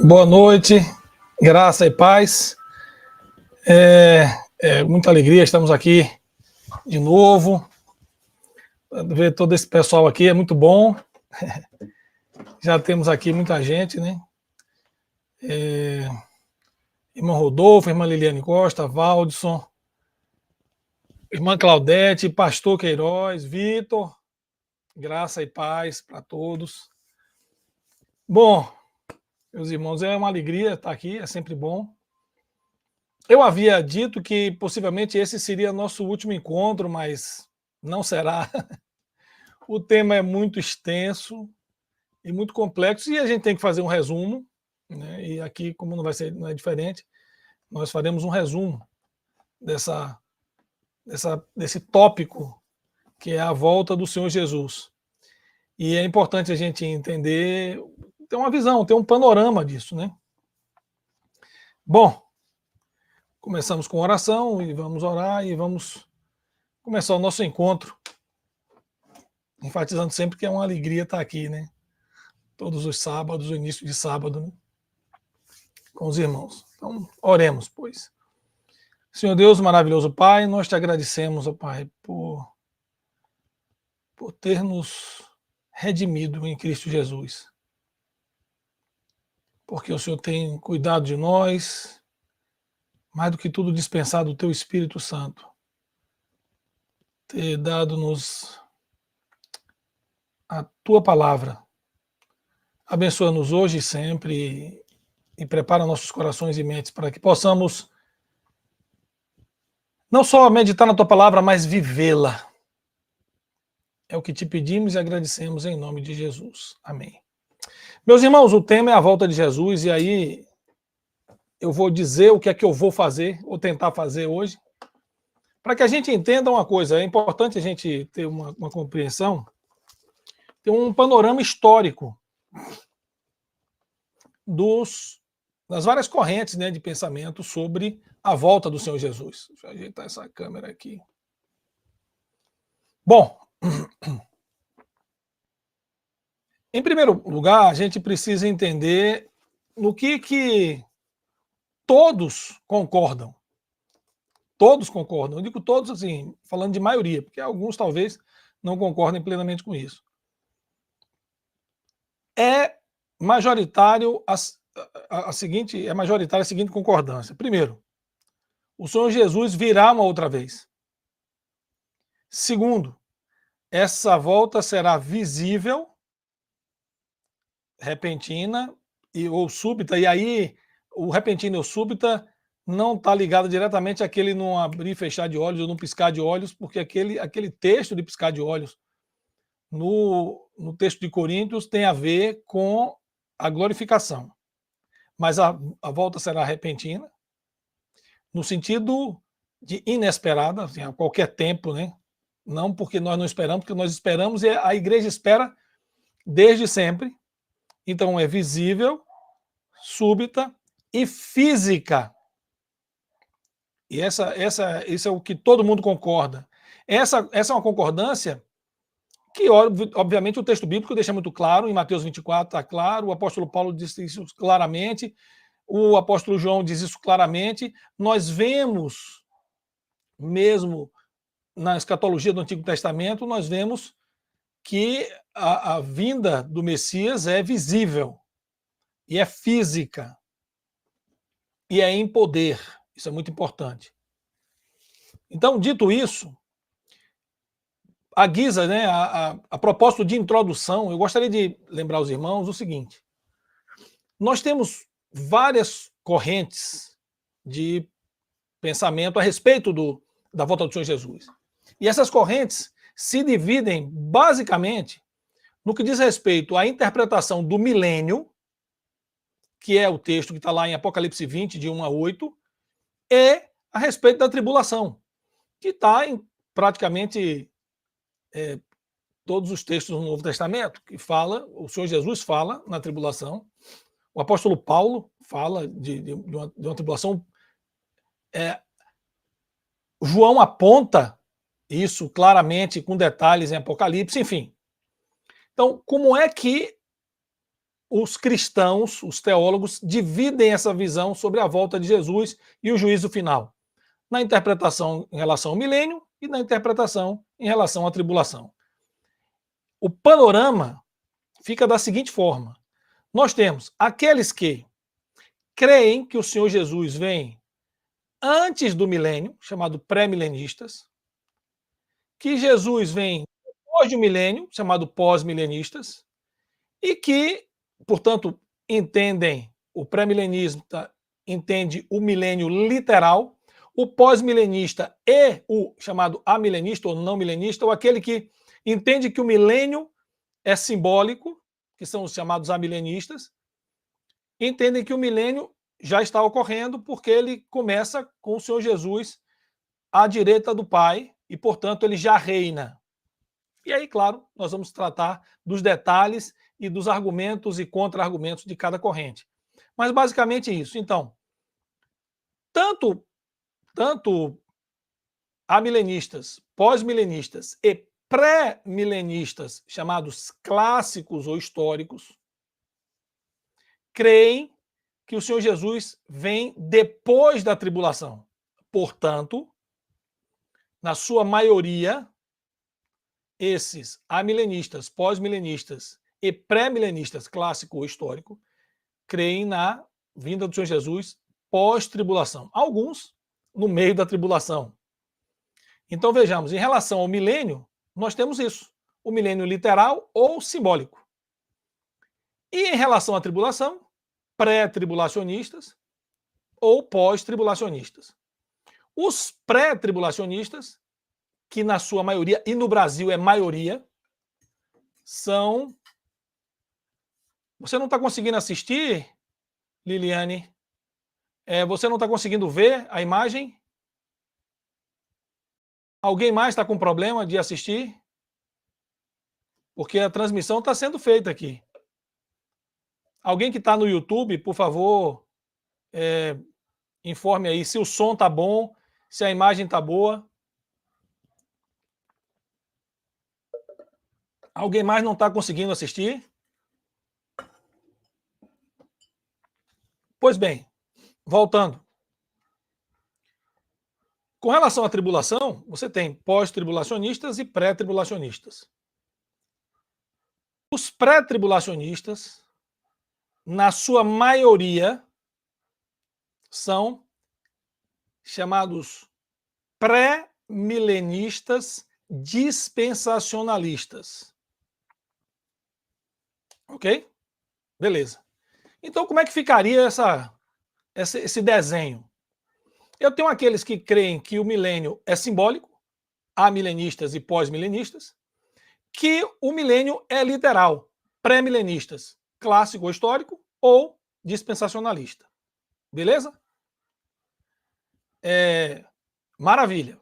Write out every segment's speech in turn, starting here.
Boa noite, graça e paz. Muita alegria, estamos aqui de novo. Ver todo esse pessoal aqui é muito bom. Já temos aqui muita gente, né? Irmão Rodolfo, irmã Liliane Costa, Valdson, irmã Claudete, pastor Queiroz, Vitor, graça e paz para todos. Bom, meus irmãos, é uma alegria estar aqui, é sempre bom. Eu havia dito que possivelmente esse seria nosso último encontro, mas não será. O tema é muito extenso e muito complexo e a gente tem que fazer um resumo, né? E aqui, como não é diferente, nós faremos um resumo desse tópico que é a volta do Senhor Jesus. E é importante a gente entender, ter uma visão, ter um panorama disso, né? Bom, começamos com oração e vamos orar e vamos começar o nosso encontro, enfatizando sempre que é uma alegria estar aqui, né? Todos os sábados, o início de sábado, né? Com os irmãos. Então, oremos, pois. Senhor Deus, maravilhoso Pai, nós te agradecemos, ó Pai, por ter nos redimido em Cristo Jesus. Porque o Senhor tem cuidado de nós, mais do que tudo dispensado o teu Espírito Santo. Ter dado-nos a tua palavra. Abençoa-nos hoje e sempre e prepara nossos corações e mentes para que possamos não só meditar na tua palavra, mas vivê-la. É o que te pedimos e agradecemos em nome de Jesus. Amém. Meus irmãos, o tema é a volta de Jesus, e aí eu vou dizer o que é que eu vou fazer, ou tentar fazer hoje, para que a gente entenda uma coisa. É importante a gente ter uma compreensão, ter um panorama histórico das várias correntes, né, de pensamento sobre a volta do Senhor Jesus. Deixa eu ajeitar essa câmera aqui. Bom, em primeiro lugar, a gente precisa entender no que todos concordam. Todos concordam. Eu digo todos assim, falando de maioria, porque alguns talvez não concordem plenamente com isso. É majoritário a seguinte concordância. Primeiro, o Senhor Jesus virá uma outra vez. Segundo, essa volta será visível, repentina ou súbita, e aí o repentino ou súbita não está ligado diretamente àquele não abrir e fechar de olhos ou não piscar de olhos, porque aquele texto de piscar de olhos no texto de Coríntios tem a ver com a glorificação. Mas a volta será repentina, no sentido de inesperada, assim, a qualquer tempo, né? Não porque nós não esperamos, porque nós esperamos e a igreja espera desde sempre. Então é visível, súbita e física. E isso é o que todo mundo concorda. Essa é uma concordância que, obviamente, o texto bíblico deixa muito claro, em Mateus 24 está claro, o apóstolo Paulo diz isso claramente, o apóstolo João diz isso claramente. Nós vemos, mesmo na escatologia do Antigo Testamento, nós vemos que a vinda do Messias é visível, e é física, e é em poder. Isso é muito importante. Então, dito isso, a guisa, né, a propósito de introdução, eu gostaria de lembrar aos irmãos o seguinte: nós temos várias correntes de pensamento a respeito da volta do Senhor Jesus. E essas correntes se dividem basicamente no que diz respeito à interpretação do milênio, que é o texto que está lá em Apocalipse 20, de 1 a 8, e a respeito da tribulação, que está em praticamente todos os textos do Novo Testamento, que o Senhor Jesus fala na tribulação, o apóstolo Paulo fala de uma tribulação, João aponta isso claramente, com detalhes em Apocalipse, enfim. Então, como é que os cristãos, os teólogos, dividem essa visão sobre a volta de Jesus e o juízo final, na interpretação em relação ao milênio e na interpretação em relação à tribulação. O panorama fica da seguinte forma: nós temos aqueles que creem que o Senhor Jesus vem antes do milênio, chamado pré-milenistas, que Jesus vem depois do milênio, chamado pós-milenistas, e que, portanto, entendem o pré-milenista entende o milênio literal, o pós-milenista e o chamado amilenista ou não milenista, ou aquele que entende que o milênio é simbólico, que são os chamados amilenistas, entendem que o milênio já está ocorrendo porque ele começa com o Senhor Jesus à direita do Pai e, portanto, ele já reina. E aí, claro, nós vamos tratar dos detalhes e dos argumentos e contra-argumentos de cada corrente. Mas basicamente isso. Então, tanto amilenistas, pós-milenistas e pré-milenistas, chamados clássicos ou históricos, creem que o Senhor Jesus vem depois da tribulação. Portanto, na sua maioria, esses amilenistas, pós-milenistas e pré-milenistas, clássico ou histórico, creem na vinda do Senhor Jesus pós-tribulação. Alguns no meio da tribulação. Então vejamos, em relação ao milênio, nós temos isso: o milênio literal ou simbólico. E em relação à tribulação, pré-tribulacionistas ou pós-tribulacionistas. Os pré-tribulacionistas, que na sua maioria, e no Brasil é maioria, são... Você não está conseguindo assistir, Liliane? Você não está conseguindo ver a imagem? Alguém mais está com problema de assistir? Porque a transmissão está sendo feita aqui. Alguém que está no YouTube, por favor, informe aí se o som está bom, se a imagem está boa. Alguém mais não está conseguindo assistir? Pois bem, voltando. Com relação à tribulação, você tem pós-tribulacionistas e pré-tribulacionistas. Os pré-tribulacionistas, na sua maioria, são chamados pré-milenistas dispensacionalistas. Ok? Beleza. Então, como é que ficaria esse desenho? Eu tenho aqueles que creem que o milênio é simbólico, amilenistas e pós-milenistas, que o milênio é literal, pré-milenistas, clássico ou histórico ou dispensacionalista. Beleza? Maravilha.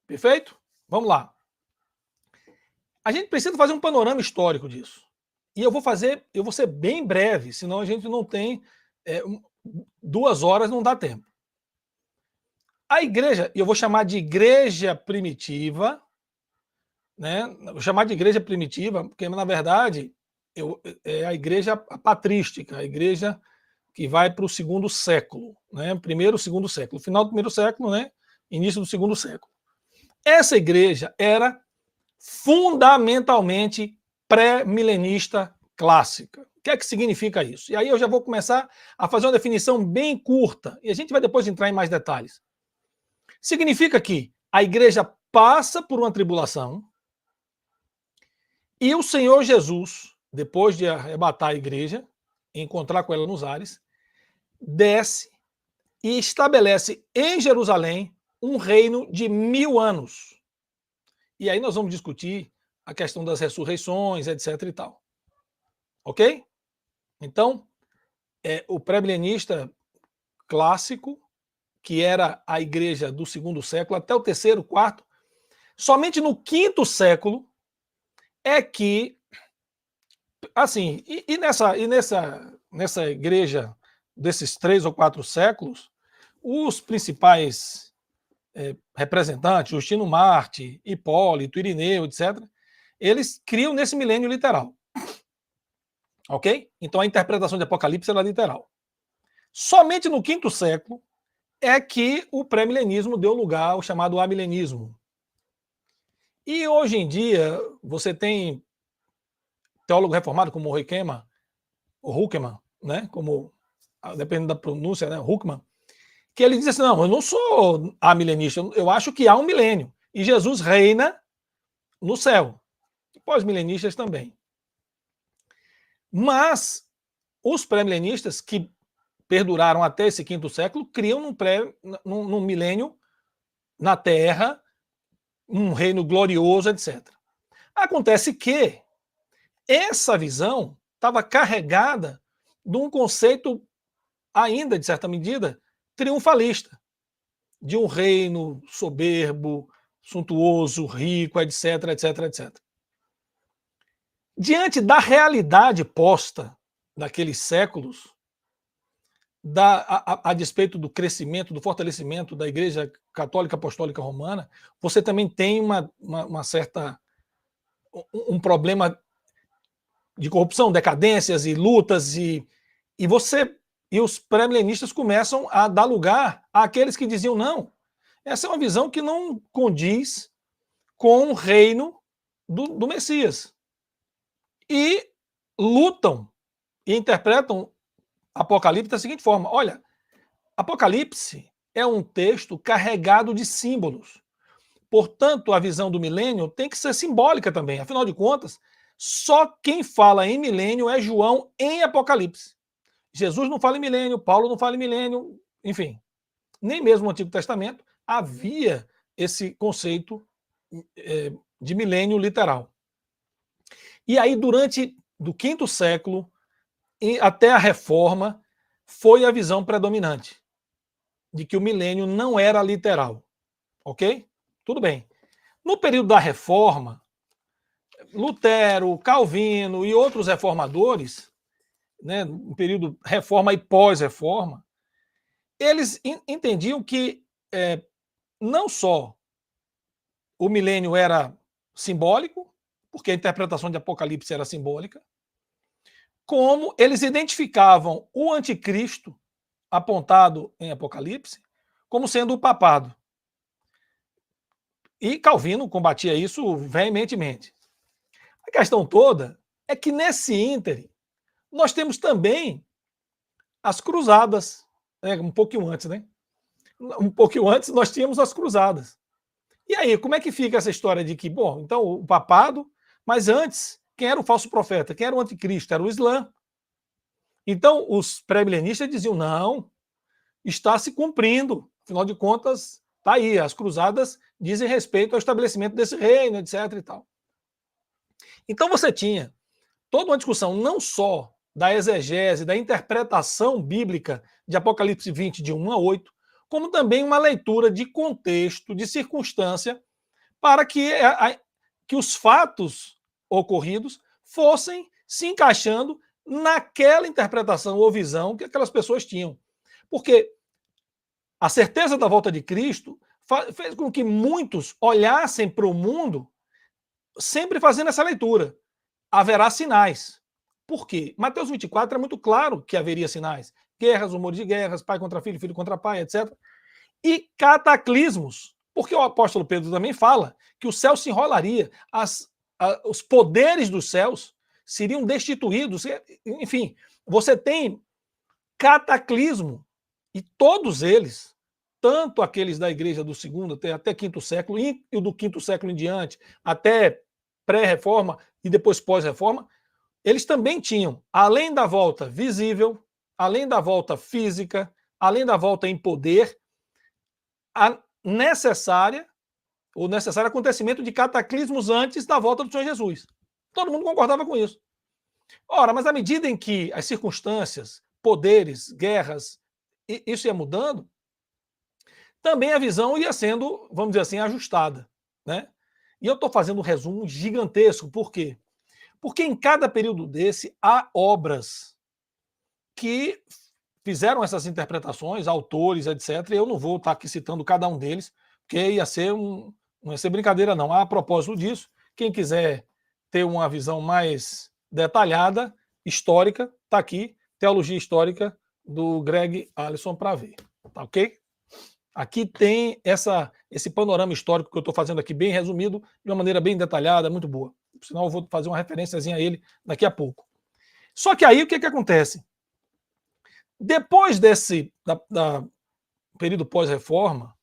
Perfeito? Vamos lá. A gente precisa fazer um panorama histórico disso. E eu vou ser bem breve, senão a gente não tem 2 horas, não dá tempo. A igreja, eu vou chamar de igreja primitiva, né? Vou chamar de igreja primitiva, porque na verdade é a igreja patrística, a igreja que vai para o 2º século, né? Primeiro, 2º século, final do 1º século, né? Início do 2º século. Essa igreja era fundamentalmente pré-milenista clássica. O que é que significa isso? E aí eu já vou começar a fazer uma definição bem curta, e a gente vai depois entrar em mais detalhes. Significa que a igreja passa por uma tribulação e o Senhor Jesus, depois de arrebatar a igreja, encontrar com ela nos ares, desce e estabelece em Jerusalém um reino de 1000 anos. E aí nós vamos discutir a questão das ressurreições, etc. e tal. Ok? Então, o pré-milenista clássico, que era a igreja do 2º século, até o 3º, 4º, somente no 5º século é que, assim, nessa igreja desses 3 ou 4 séculos, os principais representantes, Justino Marte, Hipólito, Irineu, etc., eles criam nesse milênio literal. Ok? Então a interpretação de Apocalipse era literal. Somente no quinto século é que o pré-milenismo deu lugar ao chamado amilenismo. E hoje em dia, você tem teólogo reformado como o Huckman, né? Como, dependendo da pronúncia, né? Huckman, que ele diz assim: não, eu não sou amilenista, eu acho que há um milênio. E Jesus reina no céu. E pós-milenistas também. Mas os pré-milenistas, que perduraram até esse quinto século, criam num milênio na Terra, um reino glorioso, etc. Acontece que essa visão estava carregada de um conceito, ainda de certa medida, triunfalista, de um reino soberbo, suntuoso, rico, etc, etc, etc. Diante da realidade posta daqueles séculos, a despeito do crescimento, do fortalecimento da Igreja Católica Apostólica Romana, você também tem uma certa um problema de corrupção, decadências e lutas, e os pré-milenistas começam a dar lugar àqueles que diziam não. Essa é uma visão que não condiz com o reino do Messias. E lutam e interpretam Apocalipse da seguinte forma: olha, Apocalipse é um texto carregado de símbolos. Portanto, a visão do milênio tem que ser simbólica também. Afinal de contas, só quem fala em milênio é João em Apocalipse. Jesus não fala em milênio, Paulo não fala em milênio, enfim. Nem mesmo no Antigo Testamento havia esse conceito de milênio literal. E aí, durante do quinto século até a Reforma, foi a visão predominante de que o milênio não era literal. Ok? Tudo bem. No período da Reforma, Lutero, Calvino e outros reformadores, né, no período Reforma e pós-Reforma, eles entendiam que não só o milênio era simbólico, porque a interpretação de Apocalipse era simbólica, como eles identificavam o anticristo apontado em Apocalipse como sendo o papado. E Calvino combatia isso veementemente. A questão toda é que nesse ínterim nós temos também as cruzadas, né? Um pouquinho antes, né? Um pouquinho antes nós tínhamos as cruzadas. E aí, como é que fica essa história de que, bom, então o papado, mas antes, quem era o falso profeta? Quem era o anticristo? Era o Islã. Então, os pré-milenistas diziam, não, está se cumprindo, afinal de contas, está aí, as cruzadas dizem respeito ao estabelecimento desse reino, etc. e tal. Então você tinha toda uma discussão não só da exegese, da interpretação bíblica de Apocalipse 20, de 1 a 8, como também uma leitura de contexto, de circunstância, para que os fatos ocorridos fossem se encaixando naquela interpretação ou visão que aquelas pessoas tinham. Porque a certeza da volta de Cristo fez com que muitos olhassem para o mundo sempre fazendo essa leitura. Haverá sinais. Por quê? Mateus 24 é muito claro que haveria sinais. Guerras, rumores de guerras, pai contra filho, filho contra pai, etc. E cataclismos. Porque o apóstolo Pedro também fala que o céu se enrolaria, os poderes dos céus seriam destituídos. Enfim, você tem cataclismo. E todos eles, tanto aqueles da igreja do segundo até quinto século, e o do quinto século em diante, até pré-reforma e depois pós-reforma, eles também tinham, além da volta visível, além da volta física, além da volta em poder, o necessário acontecimento de cataclismos antes da volta do Senhor Jesus. Todo mundo concordava com isso. Ora, mas à medida em que as circunstâncias, poderes, guerras, isso ia mudando, também a visão ia sendo, vamos dizer assim, ajustada, né? E eu estou fazendo um resumo gigantesco. Por quê? Porque em cada período desse há obras que fizeram essas interpretações, autores, etc. E eu não vou estar aqui citando cada um deles, porque não ia ser brincadeira, não. A propósito disso, quem quiser ter uma visão mais detalhada, histórica, está aqui, Teologia Histórica do Greg Allison para ver, tá ok? Aqui tem esse panorama histórico que eu estou fazendo aqui bem resumido, de uma maneira bem detalhada, muito boa. Senão eu vou fazer uma referênciazinha a ele daqui a pouco. Só que aí o que acontece? Depois desse período pós-reforma,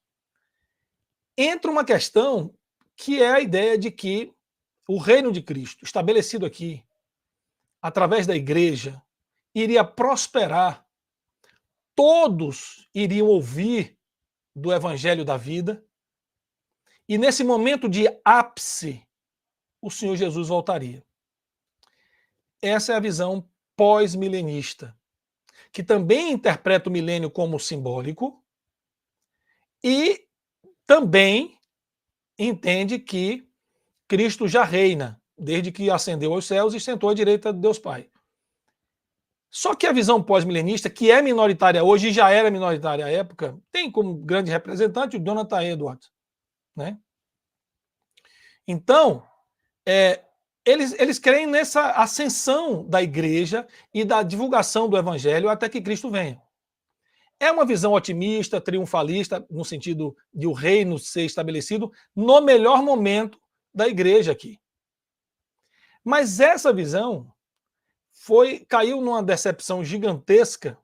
entra uma questão que é a ideia de que o reino de Cristo, estabelecido aqui, através da igreja, iria prosperar, todos iriam ouvir do evangelho da vida, e nesse momento de ápice, o Senhor Jesus voltaria. Essa é a visão pós-milenista, que também interpreta o milênio como simbólico e também entende que Cristo já reina, desde que ascendeu aos céus e sentou à direita de Deus Pai. Só que a visão pós-milenista, que é minoritária hoje e já era minoritária à época, tem como grande representante o Jonathan Edwards, né? Então, eles creem nessa ascensão da igreja e da divulgação do evangelho até que Cristo venha. É uma visão otimista, triunfalista, no sentido de o reino ser estabelecido no melhor momento da igreja aqui. Mas essa visão caiu numa decepção gigantesca,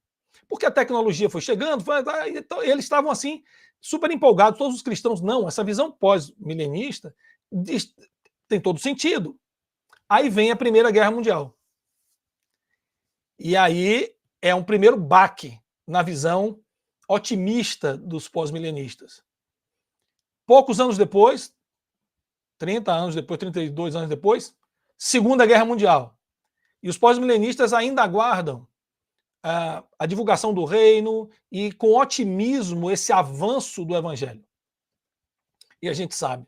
porque a tecnologia foi chegando, então eles estavam assim, super empolgados, todos os cristãos. Não, essa visão pós-milenista tem todo sentido. Aí vem a Primeira Guerra Mundial. E aí é um primeiro baque na visão otimista dos pós-milenistas. Poucos anos depois, 30 anos depois, 32 anos depois, Segunda Guerra Mundial. E os pós-milenistas ainda aguardam a divulgação do reino e, com otimismo, esse avanço do evangelho. E a gente sabe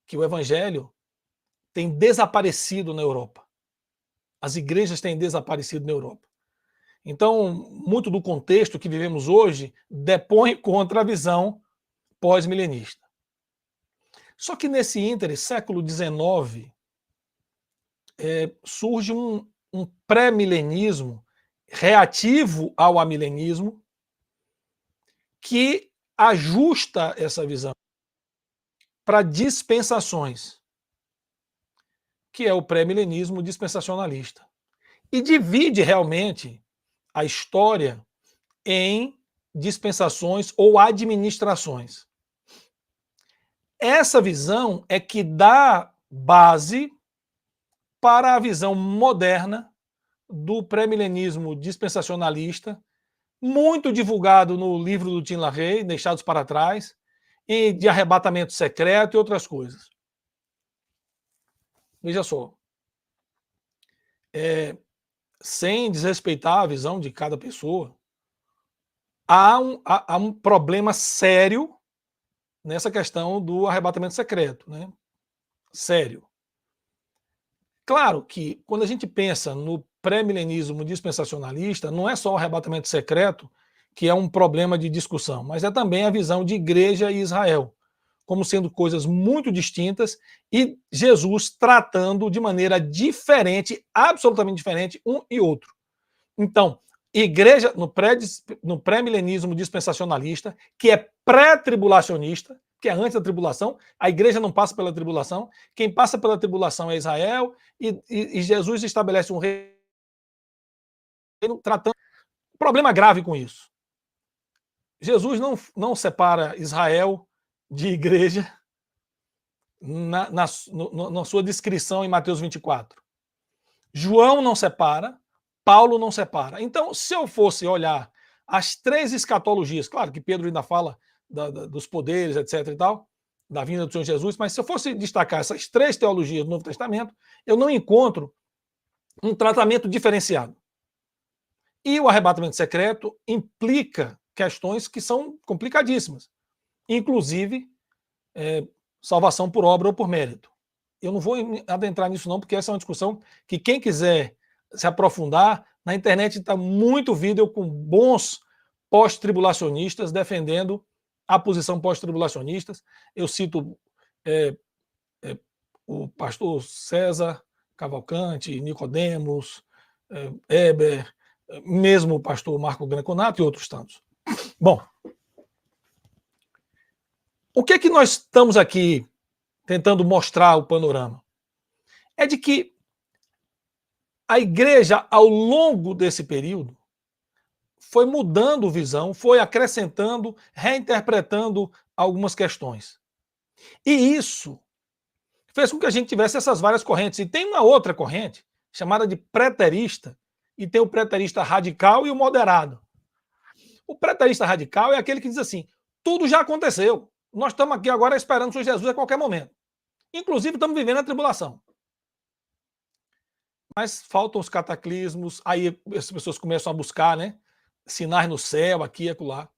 que o evangelho tem desaparecido na Europa. As igrejas têm desaparecido na Europa. Então, muito do contexto que vivemos hoje depõe contra a visão pós-milenista. Só que nesse íntere, século XIX, surge um pré-milenismo reativo ao amilenismo que ajusta essa visão para dispensações, que é o pré-milenismo dispensacionalista, e divide realmente a história em dispensações ou administrações. Essa visão é que dá base para a visão moderna do pré-milenismo dispensacionalista, muito divulgado no livro do Tim LaHaye, Deixados para Trás, e de arrebatamento secreto e outras coisas. Veja só. Sem desrespeitar a visão de cada pessoa, há um problema sério nessa questão do arrebatamento secreto, né? Sério. Claro que, quando a gente pensa no pré-milenismo dispensacionalista, não é só o arrebatamento secreto que é um problema de discussão, mas é também a visão de igreja e Israel, como sendo coisas muito distintas, e Jesus tratando de maneira diferente, absolutamente diferente, um e outro. Então, igreja, no pré-milenismo dispensacionalista, que é pré-tribulacionista, que é antes da tribulação, a igreja não passa pela tribulação, quem passa pela tribulação é Israel, e Jesus estabelece um reino tratando. Problema grave com isso. Jesus não separa Israel de igreja na sua descrição em Mateus 24. João não separa, Paulo não separa. Então, se eu fosse olhar as três escatologias, claro que Pedro ainda fala dos poderes, etc. e tal, da vinda do Senhor Jesus, mas se eu fosse destacar essas três teologias do Novo Testamento, eu não encontro um tratamento diferenciado. E o arrebatamento secreto implica questões que são complicadíssimas, inclusive salvação por obra ou por mérito. Eu não vou adentrar nisso não, porque essa é uma discussão que quem quiser se aprofundar, na internet está muito vídeo com bons pós-tribulacionistas defendendo a posição pós-tribulacionistas. Eu cito o pastor César Cavalcante, Nicodemos, Heber, mesmo o pastor Marco Granconato e outros tantos. Bom, o que é que nós estamos aqui tentando mostrar o panorama? É de que a igreja, ao longo desse período, foi mudando visão, foi acrescentando, reinterpretando algumas questões. E isso fez com que a gente tivesse essas várias correntes. E tem uma outra corrente, chamada de preterista, e tem o preterista radical e o moderado. O preterista radical é aquele que diz assim: tudo já aconteceu. Nós estamos aqui agora esperando o Senhor Jesus a qualquer momento. Inclusive, estamos vivendo a tribulação. Mas faltam os cataclismos, aí as pessoas começam a buscar, né, sinais no céu, aqui e acolá.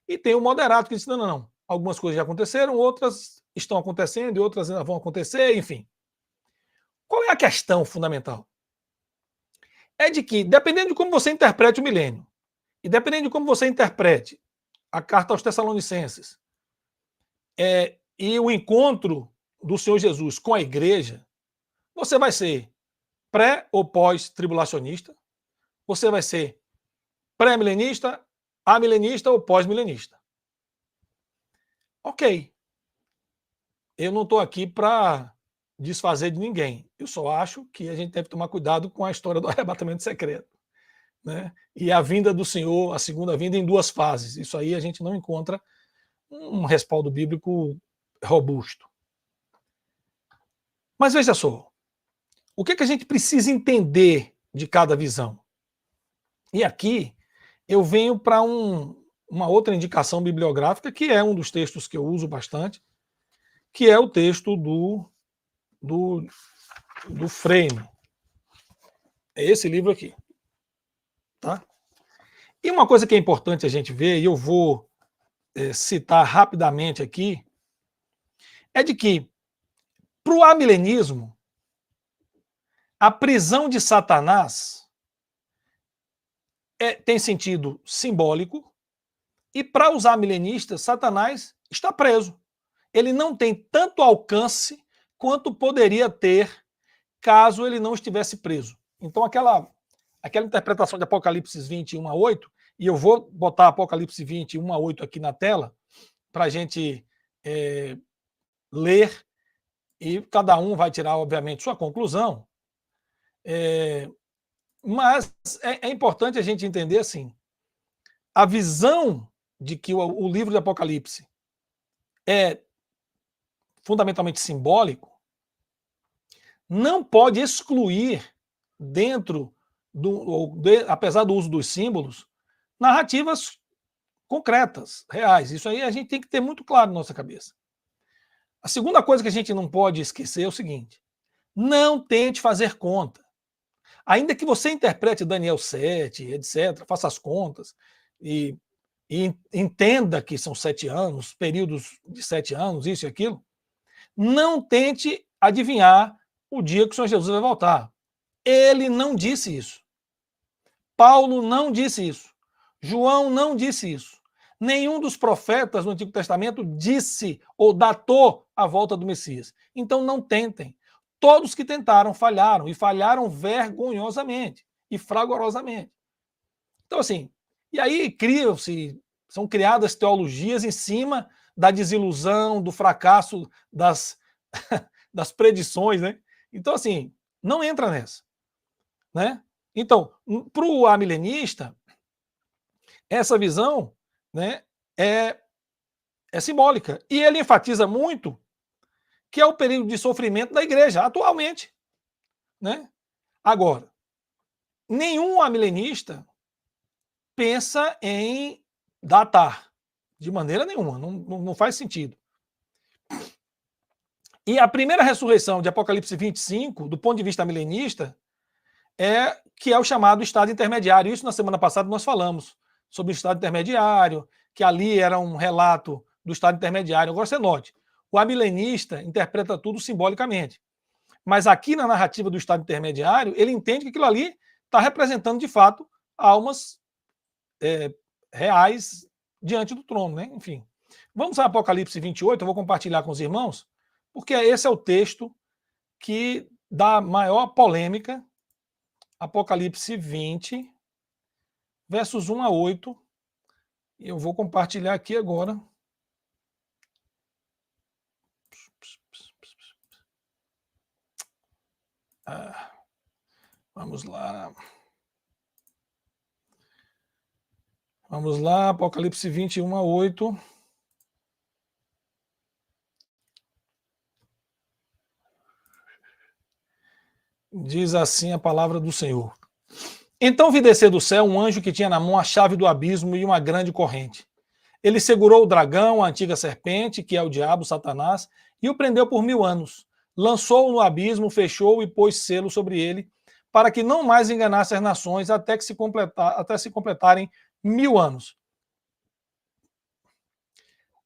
E tem o moderado que diz: não, não, não. Algumas coisas já aconteceram, outras estão acontecendo e outras ainda vão acontecer, enfim. Qual é a questão fundamental? É de que, dependendo de como você interprete o milênio, e dependendo de como você interprete a carta aos Tessalonicenses, e o encontro do Senhor Jesus com a igreja, você vai ser pré ou pós-tribulacionista, você vai ser pré-milenista, amilenista ou pós-milenista. Ok. Eu não estou aqui para desfazer de ninguém. Eu só acho que a gente deve tomar cuidado com a história do arrebatamento secreto, né? E a vinda do Senhor, a segunda vinda, em duas fases. Isso aí a gente não encontra um respaldo bíblico robusto. Mas veja só, o que a gente precisa entender de cada visão? E aqui eu venho para uma outra indicação bibliográfica, que é um dos textos que eu uso bastante, que é o texto do Frame. É esse livro aqui. Tá? E uma coisa que é importante a gente ver, e eu vou citar rapidamente aqui, é de que, para o amilenismo, a prisão de Satanás tem sentido simbólico, e para os amilenistas, Satanás está preso. Ele não tem tanto alcance quanto poderia ter caso ele não estivesse preso. Então, aquela interpretação de Apocalipse 21 a 8, e eu vou botar Apocalipse 21 a 8 aqui na tela, para a gente ler, e cada um vai tirar, obviamente, sua conclusão. Mas é importante a gente entender assim: a visão de que o livro de Apocalipse é fundamentalmente simbólico não pode excluir, dentro apesar do uso dos símbolos, narrativas concretas, reais. Isso aí a gente tem que ter muito claro na nossa cabeça. A segunda coisa que a gente não pode esquecer é o seguinte: não tente fazer conta. Ainda que você interprete Daniel 7, etc., faça as contas e entenda que são 7 anos, períodos de 7 anos, isso e aquilo, não tente adivinhar o dia que o Senhor Jesus vai voltar. Ele não disse isso. Paulo não disse isso. João não disse isso. Nenhum dos profetas no Antigo Testamento disse ou datou a volta do Messias. Então não tentem. Todos que tentaram falharam, e falharam vergonhosamente e fragorosamente. Então, assim, e aí são criadas teologias em cima da desilusão, do fracasso das predições, né? Então, assim, não entra nessa, né? Então, para o amilenista, essa visão, né, é simbólica. E ele enfatiza muito que é o período de sofrimento da igreja, atualmente, né? Agora, nenhum amilenista pensa em datar, de maneira nenhuma, não faz sentido. E a primeira ressurreição de Apocalipse 25, do ponto de vista milenista, que é o chamado estado intermediário. Isso na semana passada nós falamos sobre o estado intermediário, que ali era um relato do estado intermediário. Agora você note, o amilenista interpreta tudo simbolicamente. Mas aqui na narrativa do estado intermediário, ele entende que aquilo ali está representando, de fato, almas reais diante do trono, né? Enfim. Vamos a Apocalipse 28, eu vou compartilhar com os irmãos, porque esse é o texto que dá maior polêmica Apocalipse 20, versos 1 a 8. E eu vou compartilhar aqui agora. Vamos lá. Vamos lá, Apocalipse 20, 1 a 8. Diz assim a palavra do Senhor. Então vi descer do céu um anjo que tinha na mão a chave do abismo e uma grande corrente. Ele segurou o dragão, a antiga serpente, que é o diabo, Satanás, e o prendeu por 1000 anos. Lançou-o no abismo, fechou-o e pôs selo sobre ele, para que não mais enganasse as nações até se completarem 1000 anos.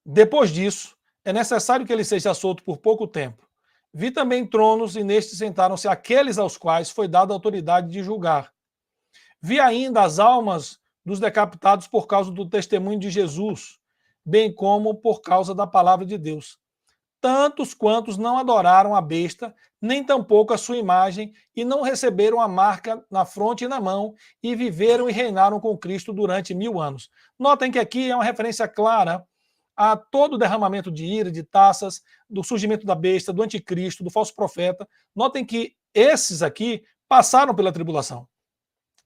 Depois disso, é necessário que ele seja solto por pouco tempo. Vi também tronos, e nestes sentaram-se aqueles aos quais foi dada a autoridade de julgar. Vi ainda as almas dos decapitados por causa do testemunho de Jesus, bem como por causa da palavra de Deus. Tantos quantos não adoraram a besta, nem tampouco a sua imagem, e não receberam a marca na fronte e na mão, e viveram e reinaram com Cristo durante 1000 anos. Notem que aqui é uma referência clara a todo o derramamento de ira, de taças, do surgimento da besta, do anticristo, do falso profeta. Notem que esses aqui passaram pela tribulação.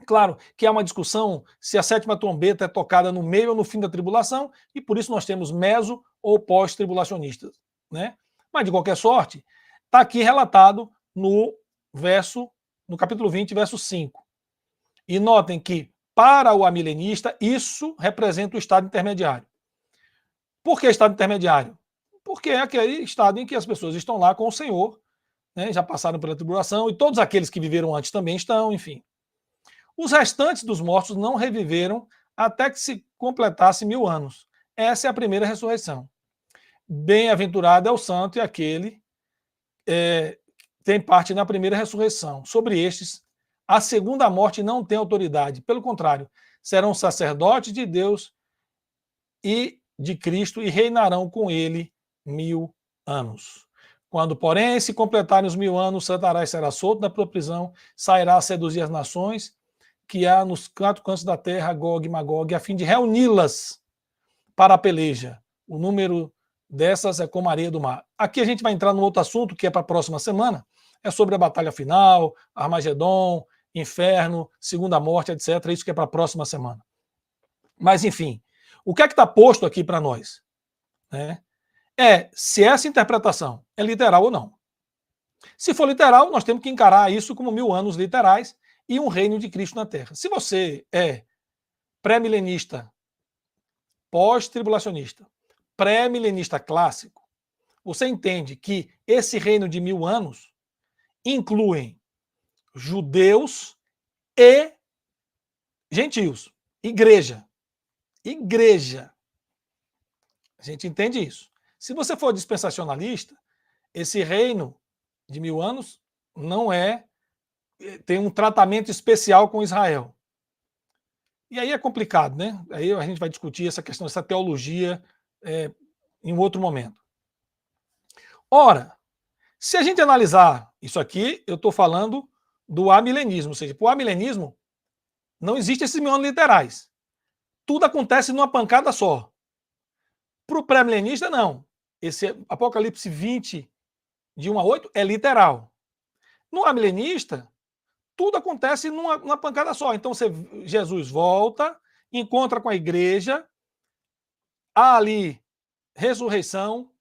Claro que há uma discussão se a sétima trombeta é tocada no meio ou no fim da tribulação, e por isso nós temos meso ou pós-tribulacionistas, né? Mas de qualquer sorte, está aqui relatado no capítulo 20, verso 5. E notem que, para o amilenista, isso representa o estado intermediário. Por que estado intermediário? Porque é aquele estado em que as pessoas estão lá com o Senhor, né, já passaram pela tribulação, e todos aqueles que viveram antes também estão, enfim. Os restantes dos mortos não reviveram até que se completasse 1000 anos. Essa é a primeira ressurreição. Bem-aventurado é o santo e aquele tem parte na primeira ressurreição. Sobre estes, a segunda morte não tem autoridade. Pelo contrário, serão sacerdotes de Deus e de Cristo e reinarão com ele 1000 anos. Quando, porém, se completarem os 1000 anos, Satanás será solto da prisão, sairá a seduzir as nações que há nos 4 cantos da terra, Gog e Magog, a fim de reuni-las para a peleja. O número dessas é como a areia do mar. Aqui a gente vai entrar num outro assunto que é para a próxima semana, é sobre a batalha final, Armagedon, inferno, segunda morte, etc. Isso que é para a próxima semana. Mas, enfim, o que é que está posto aqui para nós? Né? É se essa interpretação é literal ou não. Se for literal, nós temos que encarar isso como 1000 anos literais e um reino de Cristo na Terra. Se você é pré-milenista, pós-tribulacionista, pré-milenista clássico, você entende que esse reino de 1000 anos inclui judeus e gentios, igreja. Igreja. A gente entende isso. Se você for dispensacionalista, esse reino de 1000 anos não tem um tratamento especial com Israel. E aí é complicado, né? Aí a gente vai discutir essa questão, essa teologia em um outro momento. Ora, se a gente analisar isso aqui, eu estou falando do amilenismo, ou seja, para o amilenismo não existe esses 1000 anos literais. Tudo acontece numa pancada só. Para o pré-milenista, não. Esse Apocalipse 20, de 1 a 8, é literal. No amilenista, tudo acontece numa pancada só. Então, Jesus volta, encontra com a igreja, há ali ressurreição,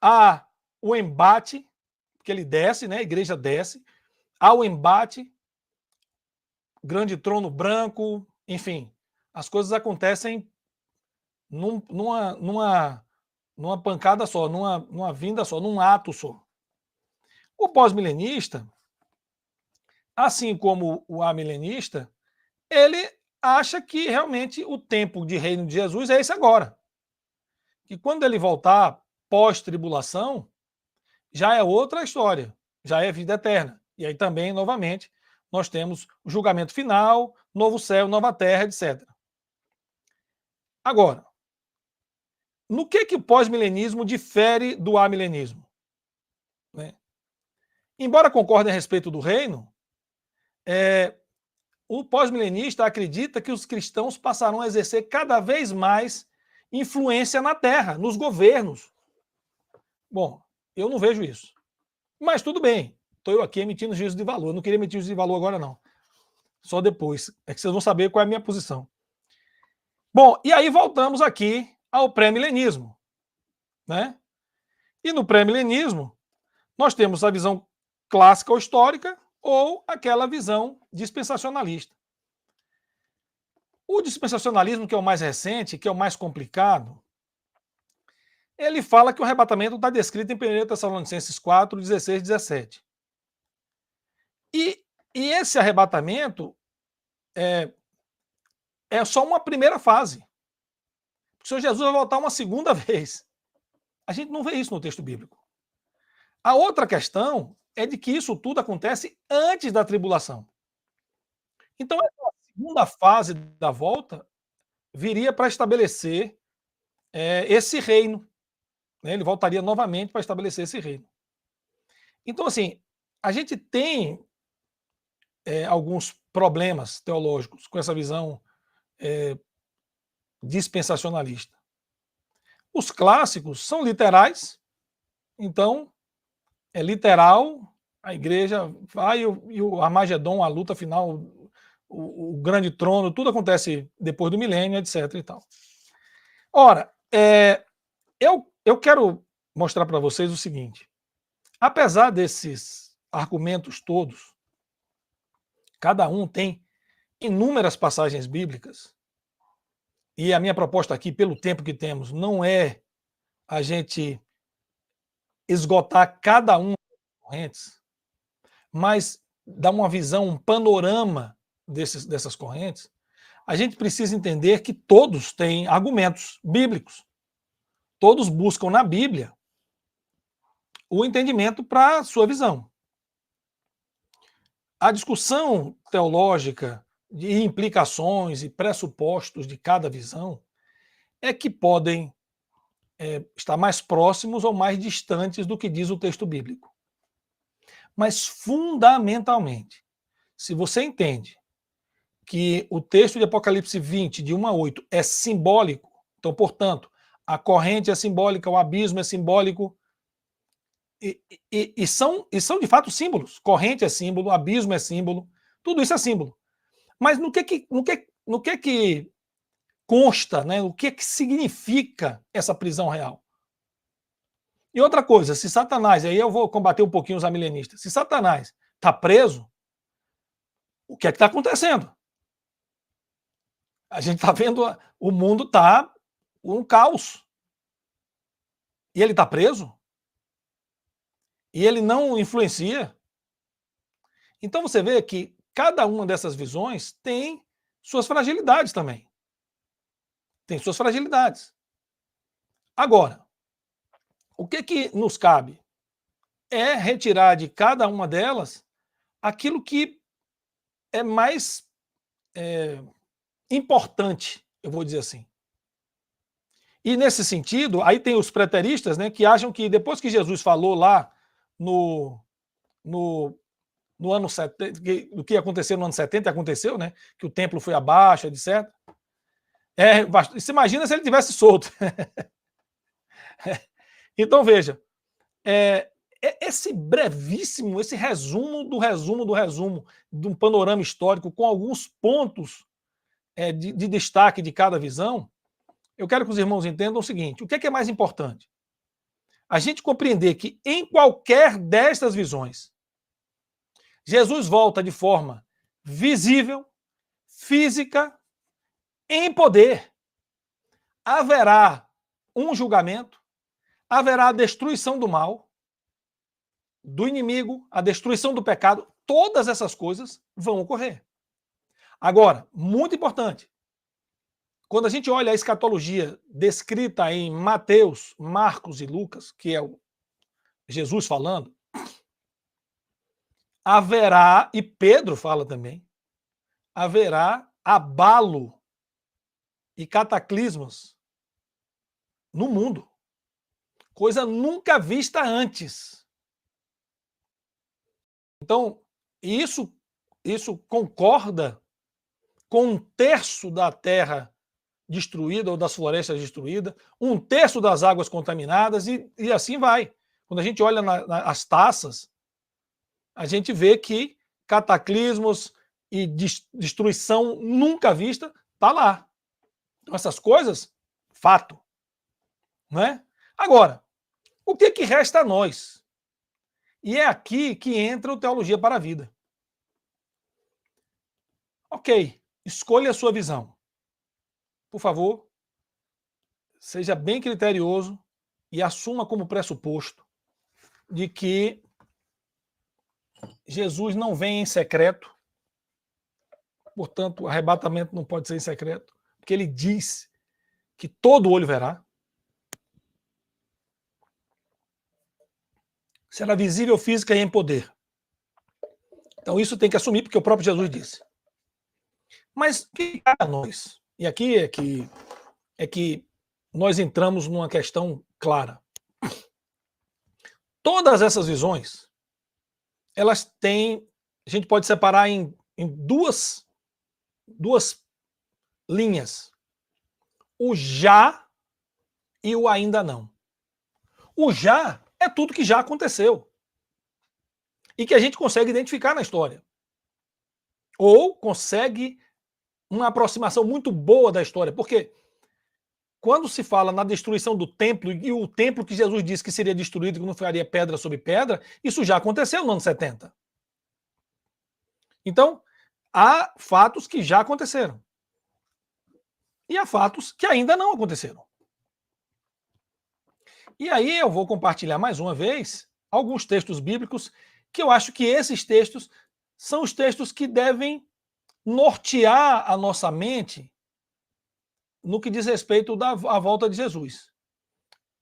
há o embate, que ele desce, né? A igreja desce, há o embate, grande trono branco, enfim, as coisas acontecem numa pancada só, numa vinda só, num ato só. O pós-milenista, assim como o amilenista, ele acha que realmente o tempo de reino de Jesus é esse agora. Que quando ele voltar pós-tribulação, já é outra história, já é vida eterna. E aí também, novamente, nós temos o julgamento final, novo céu, nova terra, etc. Agora, no que o pós-milenismo difere do amilenismo? Né? Embora concordem a respeito do reino, o pós-milenista acredita que os cristãos passarão a exercer cada vez mais influência na Terra, nos governos. Bom, eu não vejo isso. Mas tudo bem, estou eu aqui emitindo juízo de valor. Eu não queria emitir juízo de valor agora, não. Só depois. É que vocês vão saber qual é a minha posição. Bom, e aí voltamos aqui ao pré-milenismo, né? E no pré-milenismo, nós temos a visão clássica ou histórica ou aquela visão dispensacionalista. O dispensacionalismo, que é o mais recente, que é o mais complicado, ele fala que o arrebatamento está descrito em 1 Tessalonicenses 4, 16 e 17. E esse arrebatamento é só uma primeira fase. O Senhor Jesus vai voltar uma segunda vez. A gente não vê isso no texto bíblico. A outra questão é de que isso tudo acontece antes da tribulação. Então, a segunda fase da volta viria para estabelecer esse reino. Né? Ele voltaria novamente para estabelecer esse reino. Então, assim, a gente tem alguns problemas teológicos com essa visão dispensacionalista. Os clássicos são literais, então é literal, a igreja vai e o Armagedon, a luta final, o grande trono, tudo acontece depois do milênio, etc. E tal. Ora, eu quero mostrar para vocês o seguinte: apesar desses argumentos todos, cada um tem inúmeras passagens bíblicas, e a minha proposta aqui, pelo tempo que temos, não é a gente esgotar cada uma das correntes, mas dar uma visão, um panorama dessas correntes. A gente precisa entender que todos têm argumentos bíblicos. Todos buscam na Bíblia o entendimento para a sua visão. A discussão teológica de implicações e pressupostos de cada visão é que podem estar mais próximos ou mais distantes do que diz o texto bíblico. Mas, fundamentalmente, se você entende que o texto de Apocalipse 20, de 1 a 8, é simbólico, então, portanto, a corrente é simbólica, o abismo é simbólico, e são de fato símbolos. Corrente é símbolo, abismo é símbolo, tudo isso é símbolo. Mas no que consta, né? O que significa essa prisão real? E outra coisa, se Satanás, aí eu vou combater um pouquinho os amilenistas, se Satanás está preso, o que é que está acontecendo? A gente está vendo, o mundo está um caos. E ele está preso? E ele não influencia? Então você vê que cada uma dessas visões tem suas fragilidades também. Tem suas fragilidades. Agora, o que nos cabe é retirar de cada uma delas aquilo que é mais importante, eu vou dizer assim. E nesse sentido, aí tem os preteristas, né, que acham que depois que Jesus falou lá no ano 70, o que aconteceu no ano 70, aconteceu, né, que o templo foi abaixo, etc. Você imagina se ele tivesse solto. Então, veja, esse brevíssimo, esse resumo do resumo de um panorama histórico com alguns pontos de destaque de cada visão, eu quero que os irmãos entendam o seguinte: o que é mais importante? A gente compreender que em qualquer destas visões, Jesus volta de forma visível, física, em poder. Haverá um julgamento, haverá a destruição do mal, do inimigo, a destruição do pecado, todas essas coisas vão ocorrer. Agora, muito importante, quando a gente olha a escatologia descrita em Mateus, Marcos e Lucas, que é o Jesus falando, haverá, e Pedro fala também, haverá abalo e cataclismos no mundo. Coisa nunca vista antes. Então, isso concorda com 1/3 da terra destruída ou das florestas destruídas, 1/3 das águas contaminadas e assim vai. Quando a gente olha as taças, a gente vê que cataclismos e destruição nunca vista está lá. Então, essas coisas, fato. Não é? Agora, o que resta a nós? E é aqui que entra o Teologia para a Vida. Ok, escolha a sua visão. Por favor, seja bem criterioso e assuma como pressuposto de que Jesus não vem em secreto, portanto, o arrebatamento não pode ser em secreto, porque ele diz que todo olho verá. Será visível física e em poder. Então isso tem que assumir, porque o próprio Jesus disse. Mas o que cabe a nós? E aqui é que nós entramos numa questão clara. Todas essas visões, elas têm, a gente pode separar em duas linhas. O já e o ainda não. O já é tudo que já aconteceu. E que a gente consegue identificar na história. Ou consegue uma aproximação muito boa da história. Porque quando se fala na destruição do templo, e o templo que Jesus disse que seria destruído, que não faria pedra sobre pedra, isso já aconteceu no ano 70. Então, há fatos que já aconteceram. E há fatos que ainda não aconteceram. E aí eu vou compartilhar mais uma vez alguns textos bíblicos que eu acho que esses textos são os textos que devem nortear a nossa mente no que diz respeito à volta de Jesus.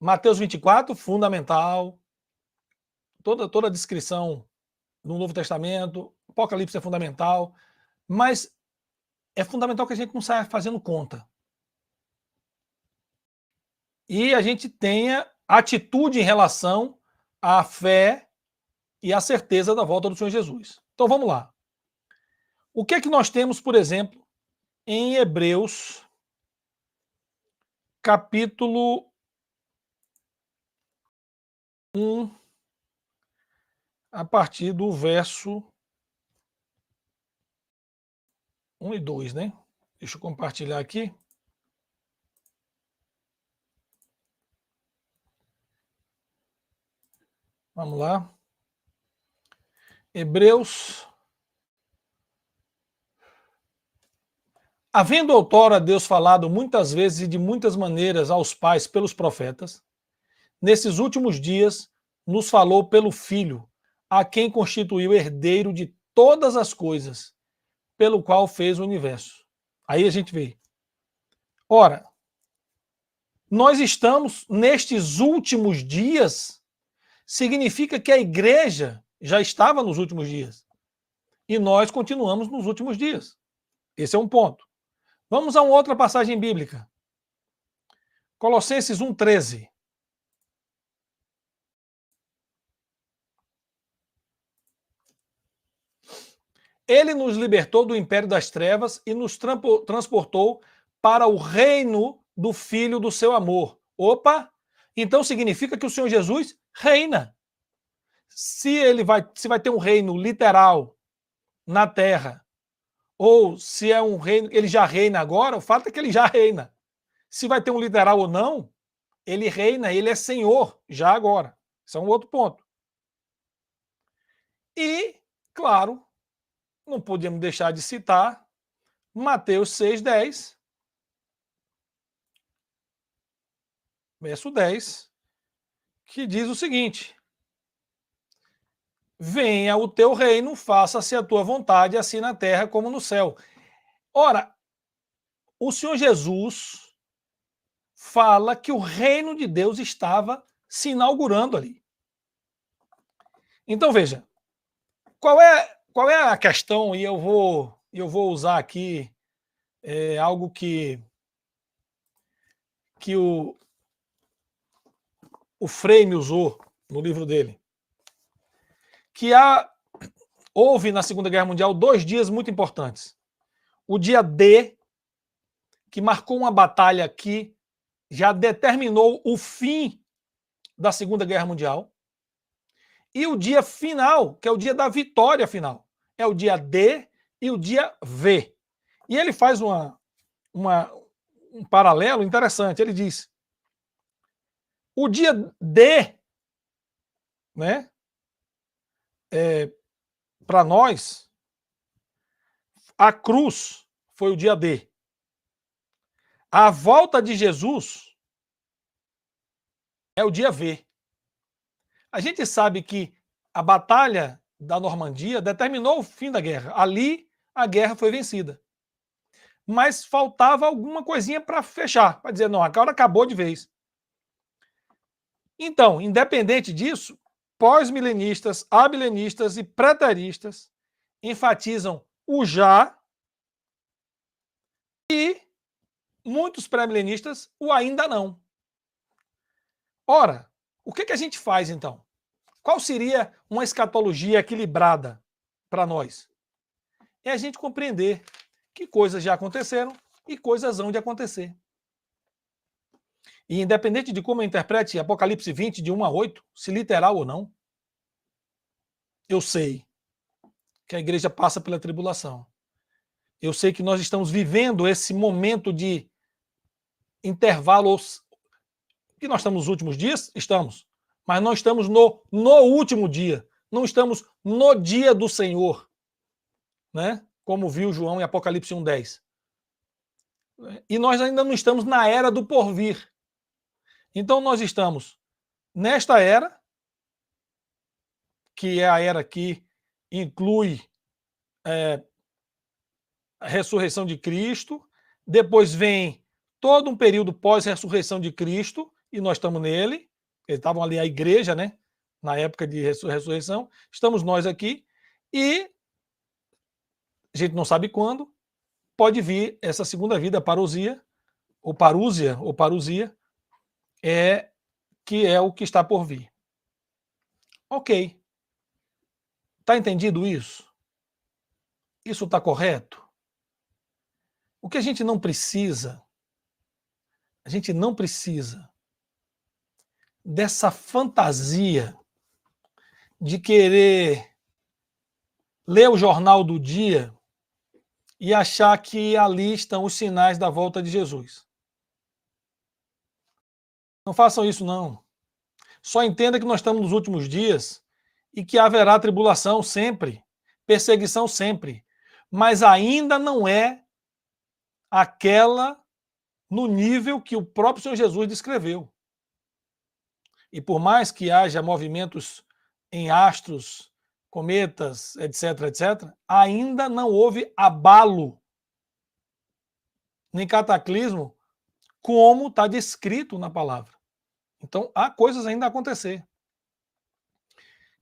Mateus 24, fundamental. Toda a descrição no Novo Testamento. Apocalipse é fundamental. Mas é fundamental que a gente não saia fazendo conta. E a gente tenha atitude em relação à fé e à certeza da volta do Senhor Jesus. Então vamos lá. O que é que nós temos, por exemplo, em Hebreus, capítulo 1, a partir do verso 1 e 2, né? Deixa eu compartilhar aqui. Vamos lá. Hebreus. Havendo outrora Deus falado muitas vezes e de muitas maneiras aos pais pelos profetas, nesses últimos dias nos falou pelo Filho, a quem constituiu herdeiro de todas as coisas, pelo qual fez o universo. Aí a gente vê. Ora, nós estamos nestes últimos dias, significa que a igreja já estava nos últimos dias. E nós continuamos nos últimos dias. Esse é um ponto. Vamos a uma outra passagem bíblica. Colossenses 1,13. Ele nos libertou do império das trevas e nos transportou para o reino do Filho do seu amor. Opa! Então significa que o Senhor Jesus reina. Se vai ter um reino literal na terra, ou se é um reino, ele já reina agora, o fato é que ele já reina. Se vai ter um literal ou não, ele reina, ele é Senhor já agora. Isso é um outro ponto. E, claro, não podemos deixar de citar Mateus 6,10, verso 10, que diz o seguinte: venha o teu reino, faça-se a tua vontade, assim na terra como no céu. Ora, o Senhor Jesus fala que o reino de Deus estava se inaugurando ali. Então, veja, qual é a questão, e eu vou usar aqui algo que o Frame usou no livro dele, que houve na Segunda Guerra Mundial 2 dias muito importantes. o dia D, que marcou uma batalha que já determinou o fim da Segunda Guerra Mundial, e o dia final, que é o dia da vitória final. É o dia D e o dia V. E ele faz um paralelo interessante. Ele diz: o dia D, né, para nós, a cruz foi o dia D. A volta de Jesus é o dia V. A gente sabe que a batalha da Normandia determinou o fim da guerra. Ali, a guerra foi vencida. Mas faltava alguma coisinha para fechar, para dizer, não, agora acabou de vez. Então, independente disso, pós-milenistas, amilenistas e preteristas enfatizam o já e muitos pré-milenistas o ainda não. Ora, o que a gente faz então? Qual seria uma escatologia equilibrada para nós? É a gente compreender que coisas já aconteceram e coisas hão de acontecer. E independente de como eu interprete Apocalipse 20, de 1 a 8, se literal ou não, eu sei que a igreja passa pela tribulação. Eu sei que nós estamos vivendo esse momento de intervalos, que nós estamos nos últimos dias? Estamos. Mas não estamos no último dia. Não estamos no dia do Senhor, né? Como viu João em Apocalipse 1:10. E nós ainda não estamos na era do porvir. Então nós estamos nesta era, que é a era que inclui a ressurreição de Cristo, depois vem todo um período pós-ressurreição de Cristo, e nós estamos nele, eles estavam ali a igreja, né, na época de ressurreição, estamos nós aqui, e a gente não sabe quando, pode vir essa segunda vida, parousia, ou parousia, que é o que está por vir. Ok. Está entendido isso? Isso está correto? O que a gente não precisa dessa fantasia de querer ler o jornal do dia e achar que ali estão os sinais da volta de Jesus. Não façam isso, não. Só entenda que nós estamos nos últimos dias e que haverá tribulação sempre, perseguição sempre, mas ainda não é aquela no nível que o próprio Senhor Jesus descreveu. E por mais que haja movimentos em astros, cometas, etc., ainda não houve abalo, nem cataclismo, como está descrito na palavra. Então, há coisas ainda a acontecer.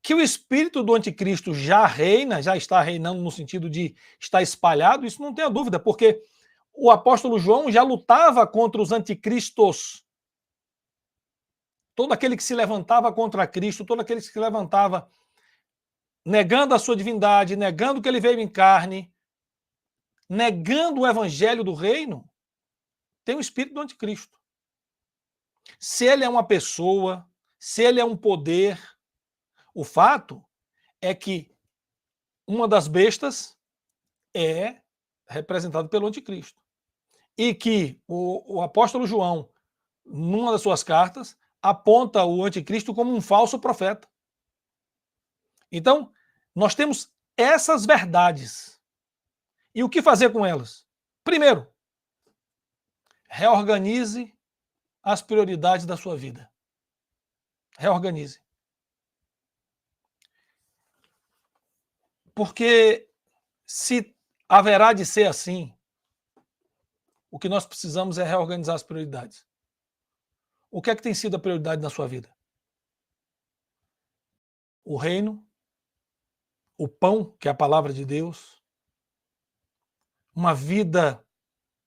Que o espírito do anticristo já reina, já está reinando no sentido de estar espalhado, isso não tenha dúvida, porque o apóstolo João já lutava contra os anticristos. Todo aquele que se levantava contra Cristo, todo aquele que se levantava negando a sua divindade, negando que ele veio em carne, negando o evangelho do reino, tem o espírito do anticristo. Se ele é uma pessoa, se ele é um poder, o fato é que uma das bestas é representado pelo anticristo. E que o apóstolo João, numa das suas cartas, aponta o anticristo como um falso profeta. Então, nós temos essas verdades. E o que fazer com elas? Primeiro, reorganize as prioridades da sua vida. Reorganize. Porque se haverá de ser assim, o que nós precisamos é reorganizar as prioridades. O que é que tem sido a prioridade na sua vida? O reino, o pão, que é a palavra de Deus, uma vida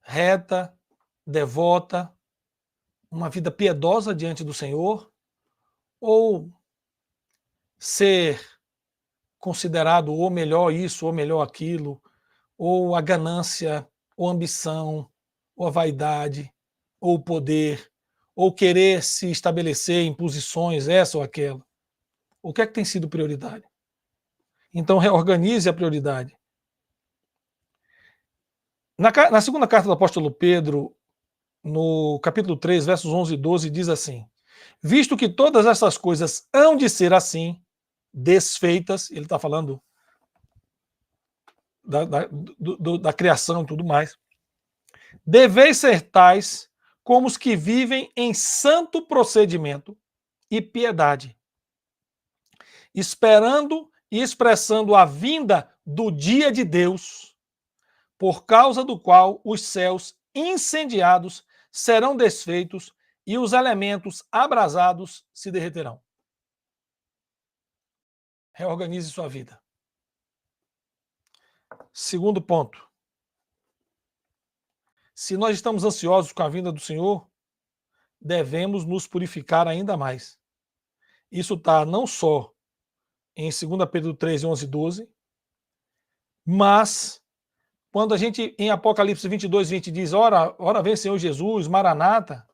reta, devota, uma vida piedosa diante do Senhor, ou ser considerado ou melhor isso, ou melhor aquilo, ou a ganância, ou a ambição, ou a vaidade, ou o poder, ou querer se estabelecer em posições, essa ou aquela. O que é que tem sido prioridade? Então, reorganize a prioridade. Na segunda carta do apóstolo Pedro, no capítulo 3, versos 11 e 12, diz assim: visto que todas essas coisas hão de ser assim, desfeitas, ele está falando da criação e tudo mais, deveis ser tais como os que vivem em santo procedimento e piedade, esperando e expressando a vinda do dia de Deus, por causa do qual os céus incendiados serão desfeitos e os elementos abrasados se derreterão. Reorganize sua vida. Segundo ponto. Se nós estamos ansiosos com a vinda do Senhor, devemos nos purificar ainda mais. Isso está não só em 2 Pedro 3, 11 e 12, mas quando a gente, em Apocalipse 22, 20, diz, ora vem Senhor Jesus, Maranata,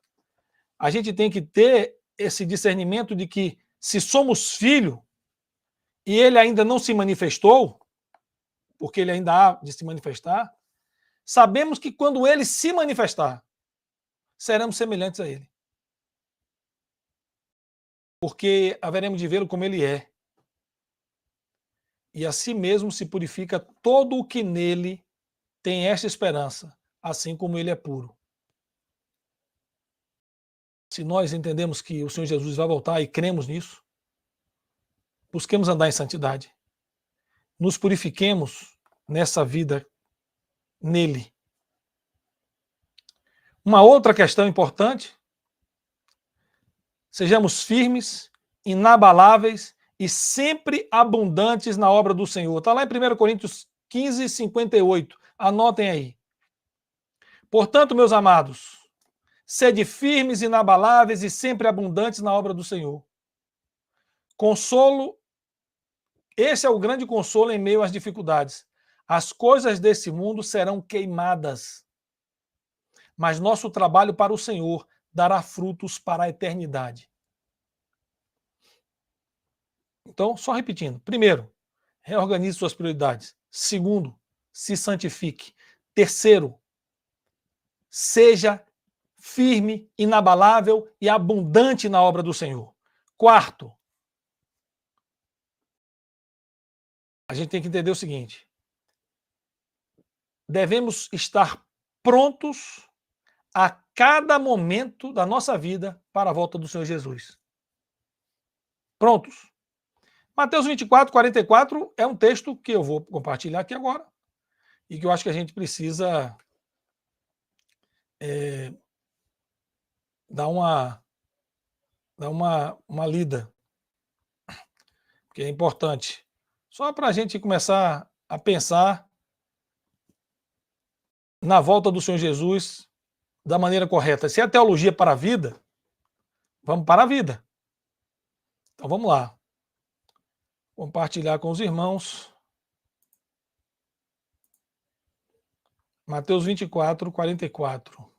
a gente tem que ter esse discernimento de que se somos filho e ele ainda não se manifestou, porque ele ainda há de se manifestar, sabemos que quando ele se manifestar, seremos semelhantes a ele. Porque haveremos de vê-lo como ele é. E assim mesmo se purifica todo o que nele tem esta esperança, assim como ele é puro. Se nós entendemos que o Senhor Jesus vai voltar e cremos nisso, busquemos andar em santidade. Nos purifiquemos nessa vida nele. Uma outra questão importante: sejamos firmes, inabaláveis e sempre abundantes na obra do Senhor. Está lá em 1 Coríntios 15, 58. Anotem aí. Portanto, meus amados, sede firmes, inabaláveis e sempre abundantes na obra do Senhor. Consolo, esse é o grande consolo em meio às dificuldades. As coisas desse mundo serão queimadas, mas nosso trabalho para o Senhor dará frutos para a eternidade. Então, só repetindo. Primeiro, reorganize suas prioridades. Segundo, se santifique. Terceiro, seja firme, inabalável e abundante na obra do Senhor. Quarto, a gente tem que entender o seguinte: devemos estar prontos a cada momento da nossa vida para a volta do Senhor Jesus. Prontos. Mateus 24, 44 é um texto que eu vou compartilhar aqui agora e que eu acho que a gente precisa dar uma lida, porque é importante. Só para a gente começar a pensar na volta do Senhor Jesus da maneira correta. Se é teologia para a vida, vamos para a vida. Então vamos lá. Compartilhar com os irmãos. Mateus 24, 44.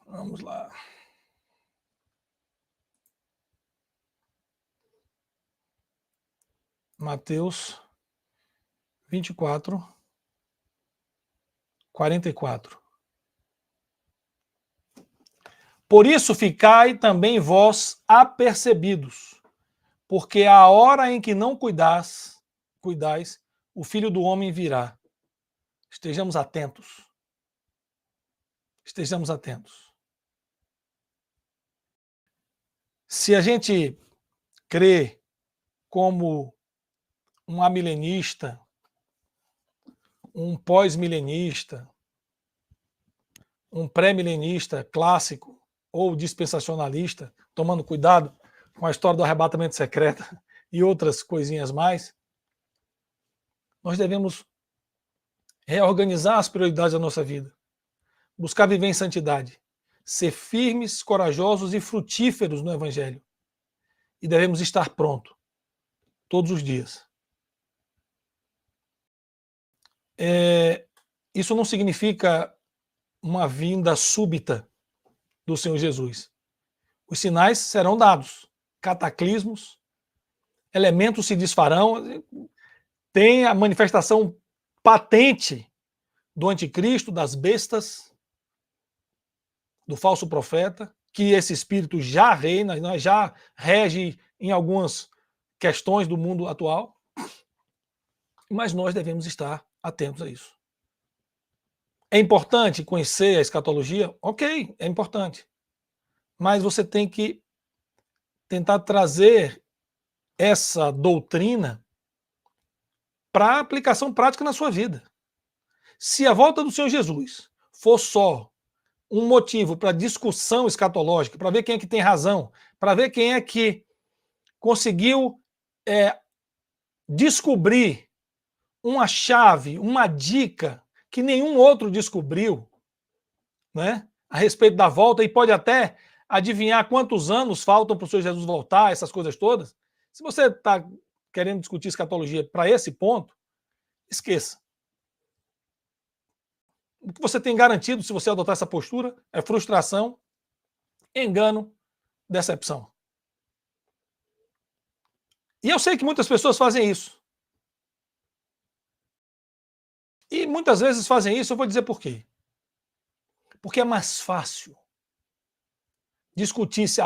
Vamos lá. Mateus 24, 44. Por isso ficai também vós apercebidos, porque a hora em que não cuidais, o Filho do Homem virá. Estejamos atentos. Estejamos atentos. Se a gente crê como um amilenista, um pós-milenista, um pré-milenista clássico ou dispensacionalista, tomando cuidado com a história do arrebatamento secreto e outras coisinhas mais, nós devemos reorganizar as prioridades da nossa vida, buscar viver em santidade, ser firmes, corajosos e frutíferos no Evangelho. E devemos estar prontos todos os dias. Isso não significa uma vinda súbita do Senhor Jesus. Os sinais serão dados, cataclismos, elementos se desfarão, tem a manifestação patente do anticristo, das bestas, do falso profeta, que esse espírito já reina, já rege em algumas questões do mundo atual, mas nós devemos estar atentos a isso. É importante conhecer a escatologia? Ok, é importante. Mas você tem que tentar trazer essa doutrina para aplicação prática na sua vida. Se a volta do Senhor Jesus for só um motivo para discussão escatológica, para ver quem é que tem razão, para ver quem é que conseguiu descobrir uma chave, uma dica que nenhum outro descobriu, né, a respeito da volta, e pode até adivinhar quantos anos faltam para o Senhor Jesus voltar, essas coisas todas. Se você está querendo discutir escatologia para esse ponto, esqueça. O que você tem garantido, se você adotar essa postura, é frustração, engano, decepção. E eu sei que muitas pessoas fazem isso. E muitas vezes fazem isso, eu vou dizer por quê. Porque é mais fácil discutir se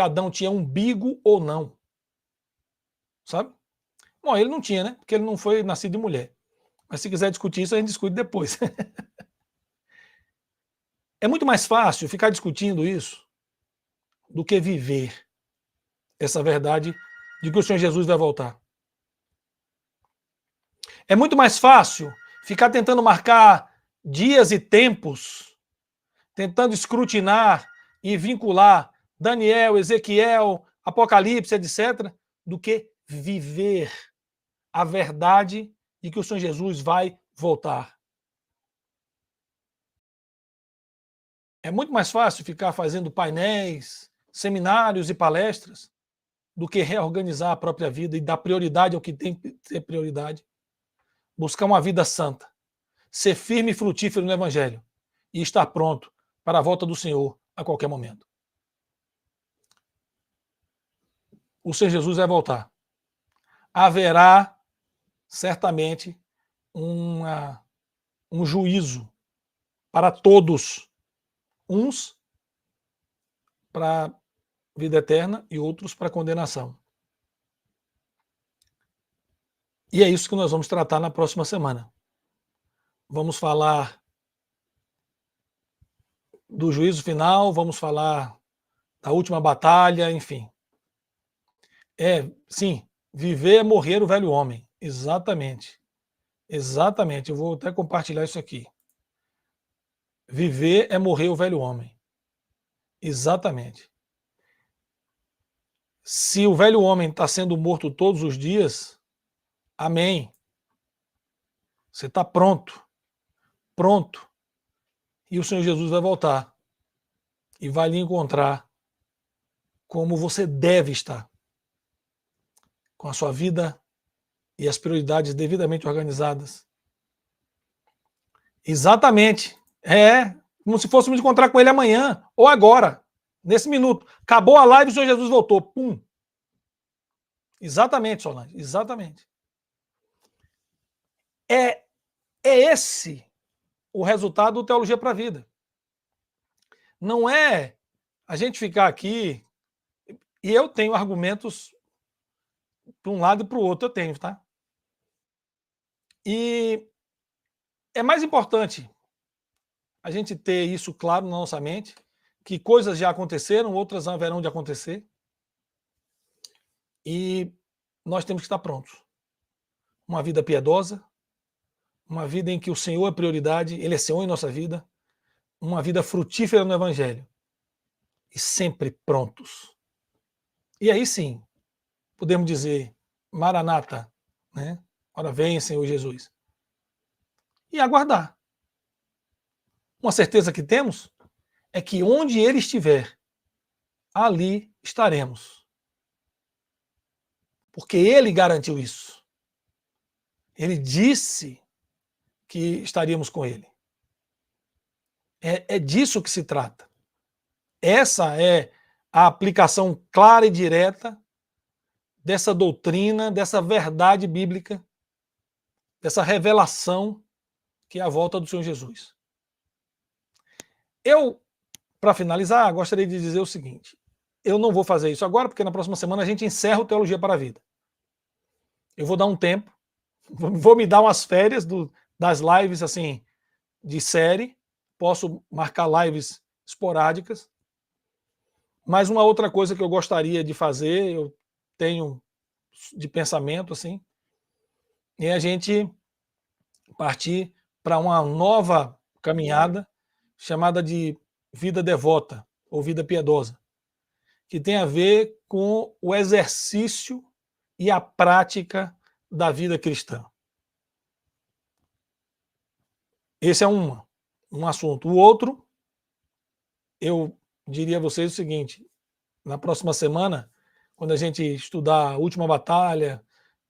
Adão tinha umbigo ou não. Sabe? Bom, ele não tinha, né? Porque ele não foi nascido de mulher. Mas se quiser discutir isso, a gente discute depois. É muito mais fácil ficar discutindo isso do que viver essa verdade de que o Senhor Jesus vai voltar. É muito mais fácil ficar tentando marcar dias e tempos, tentando escrutinar e vincular Daniel, Ezequiel, Apocalipse, etc., do que viver a verdade de que o Senhor Jesus vai voltar. É muito mais fácil ficar fazendo painéis, seminários e palestras do que reorganizar a própria vida e dar prioridade ao que tem que ter prioridade. Buscar uma vida santa, ser firme e frutífero no Evangelho e estar pronto para a volta do Senhor a qualquer momento. O Senhor Jesus vai voltar. Haverá certamente um juízo para todos, uns para vida eterna e outros para condenação. E é isso que nós vamos tratar na próxima semana. Vamos falar do juízo final, vamos falar da última batalha, enfim. Sim, viver é morrer o velho homem. Exatamente. Exatamente. Eu vou até compartilhar isso aqui. Viver é morrer o velho homem. Exatamente. Se o velho homem está sendo morto todos os dias, amém. Você está pronto. Pronto. E o Senhor Jesus vai voltar. E vai lhe encontrar como você deve estar. Com a sua vida e as prioridades devidamente organizadas. Exatamente. Como se fôssemos encontrar com ele amanhã ou agora, nesse minuto. Acabou a live e o Senhor Jesus voltou. Pum. Exatamente, Solange. Exatamente. É esse o resultado do Teologia para a Vida. Não é a gente ficar aqui, e eu tenho argumentos para um lado e para o outro, eu tenho, tá? E é mais importante a gente ter isso claro na nossa mente, que coisas já aconteceram, outras haverão de acontecer, e nós temos que estar prontos. Uma vida piedosa, uma vida em que o Senhor é prioridade, Ele é Senhor em nossa vida, uma vida frutífera no Evangelho, e sempre prontos. E aí sim, podemos dizer, Maranata, né? Ora vem, Senhor Jesus. E aguardar. Uma certeza que temos é que onde Ele estiver, ali estaremos. Porque ele garantiu isso. Ele disse que estaríamos com ele. É disso que se trata. Essa é a aplicação clara e direta dessa doutrina, dessa verdade bíblica, dessa revelação que é a volta do Senhor Jesus. Eu, para finalizar, gostaria de dizer o seguinte: eu não vou fazer isso agora, porque na próxima semana a gente encerra o Teologia para a Vida. Eu vou dar um tempo, vou me dar umas férias das lives assim de série, posso marcar lives esporádicas, mas uma outra coisa que eu gostaria de fazer, eu tenho de pensamento assim, é a gente partir para uma nova caminhada chamada de vida devota ou vida piedosa, que tem a ver com o exercício e a prática da vida cristã. Esse é um assunto. O outro, eu diria a vocês o seguinte: na próxima semana, quando a gente estudar a última batalha,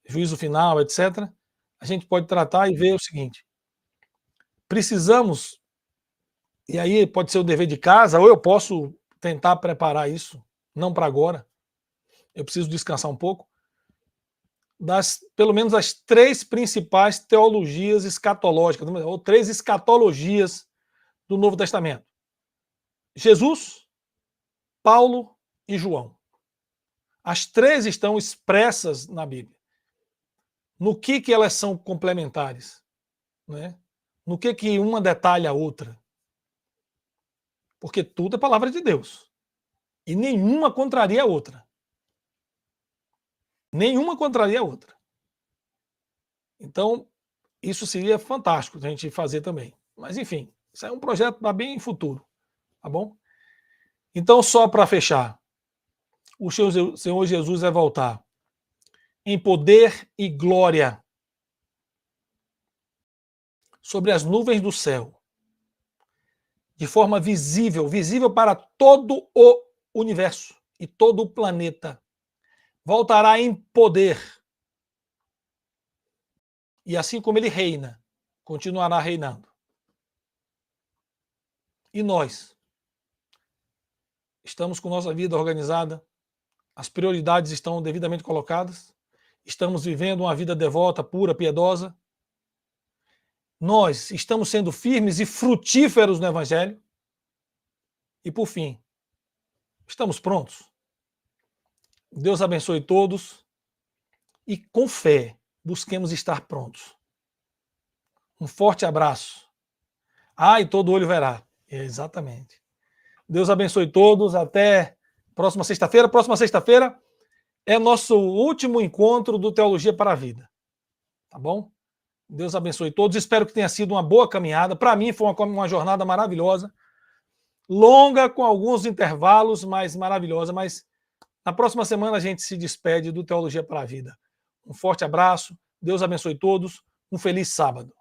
juízo final, etc., a gente pode tratar e ver o seguinte: precisamos, e aí pode ser o dever de casa, ou eu posso tentar preparar isso, não para agora, eu preciso descansar um pouco, pelo menos as 3 principais teologias escatológicas, ou 3 escatologias do Novo Testamento: Jesus, Paulo e João. As 3 estão expressas na Bíblia. No que elas são complementares? Né? No que uma detalha a outra? Porque tudo é palavra de Deus. E nenhuma contraria a outra. Nenhuma contraria a outra. Então, isso seria fantástico a gente fazer também. Mas, enfim, isso é um projeto para bem futuro. Tá bom? Então, só para fechar, o Senhor Jesus vai voltar em poder e glória sobre as nuvens do céu, de forma visível, visível para todo o universo e todo o planeta. Voltará em poder. E assim como ele reina, continuará reinando. E nós estamos com nossa vida organizada, as prioridades estão devidamente colocadas, estamos vivendo uma vida devota, pura, piedosa. Nós estamos sendo firmes e frutíferos no Evangelho. E, por fim, estamos prontos. Deus abençoe todos e, com fé, busquemos estar prontos. Um forte abraço. E todo olho verá. Exatamente. Deus abençoe todos. Até próxima sexta-feira. Próxima sexta-feira é nosso último encontro do Teologia para a Vida. Tá bom? Deus abençoe todos. Espero que tenha sido uma boa caminhada. Para mim foi uma jornada maravilhosa. Longa, com alguns intervalos, mas maravilhosa. Mas na próxima semana a gente se despede do Teologia para a Vida. Um forte abraço. Deus abençoe todos. Um feliz sábado.